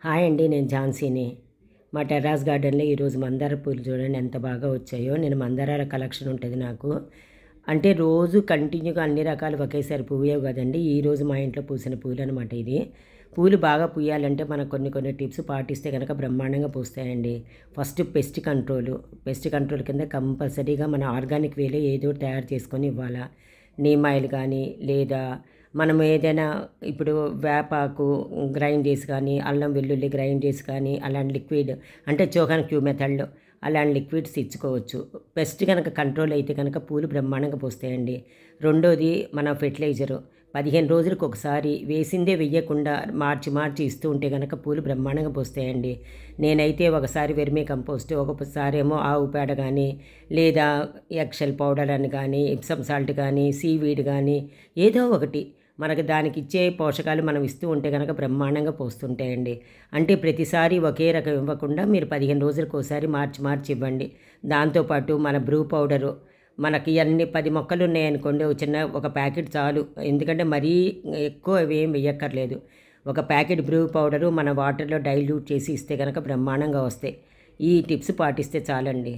Hi అండి, నేను ఝాన్సీని. మా టెర్రాస్ గార్డెన్లో ఈరోజు మందార పూలు చూడండి ఎంత బాగా వచ్చాయో. నేను మందారాల కలెక్షన్ ఉంటుంది నాకు. అంటే రోజు కంటిన్యూగా అన్ని రకాలు ఒకేసారి పూయవు కదండి. ఈరోజు మా ఇంట్లో పూసిన పూలు అనమాట ఇది. పూలు బాగా పూయాలంటే మనం కొన్ని టిప్స్ పాటిస్తే కనుక బ్రహ్మాండంగా పూస్తాయండి. ఫస్ట్ పెస్ట్ కంట్రోల్ కింద కంపల్సరీగా మన ఆర్గానిక్ వేలో ఏదో తయారు చేసుకొని ఇవ్వాలా. నీమ్ ఆయిల్ కానీ, లేదా మనం ఏదైనా ఇప్పుడు వేపాకు గ్రైండ్ చేసి కానీ, అల్లం వెల్లుల్లి గ్రైండ్ చేసి కానీ, అలాంటి లిక్విడ్ అంటే చోకన్ క్యూ మెథడ్లో అలాంటి లిక్విడ్స్ ఇచ్చుకోవచ్చు. పెస్ట్ కనుక కంట్రోల్ అయితే కనుక పూలు బ్రహ్మాండంగా పూస్తాయండి. రెండోది మన ఫెర్టిలైజరు 15 రోజులకు ఒకసారి వేసిందే వెయ్యకుండా మార్చి ఇస్తూ ఉంటే కనుక పూలు బ్రహ్మాండంగా పూస్తాయండి. నేనైతే ఒకసారి వెర్మీ కంపోస్ట్, ఒకసారి ఏమో ఆవు పేడ కానీ, లేదా ఎక్సెల్ పౌడర్ అని కానీ, ఇప్సమ్ సాల్ట్ కానీ, సీవీడ్ కానీ, ఏదో ఒకటి మనకు దానికి ఇచ్చే పోషకాలు మనం ఇస్తూ ఉంటే కనుక బ్రహ్మాండంగా పోస్తుంటాయండి. అంటే ప్రతిసారి ఒకే రకం ఇవ్వకుండా మీరు 15 రోజులకు ఒకసారి మార్చి ఇవ్వండి. దాంతోపాటు మన బ్రూ పౌడరు మనకి అన్ని 10 మొక్కలు ఉన్నాయనుకోండి, ఒక ప్యాకెట్ చాలు. ఎందుకంటే మరీ ఎక్కువ అవేం వేయక్కర్లేదు. ఒక ప్యాకెట్ బ్రూ పౌడరు మన వాటర్లో డైల్యూట్ చేసి ఇస్తే కనుక బ్రహ్మాండంగా వస్తాయి. ఈ టిప్స్ పాటిస్తే చాలండి.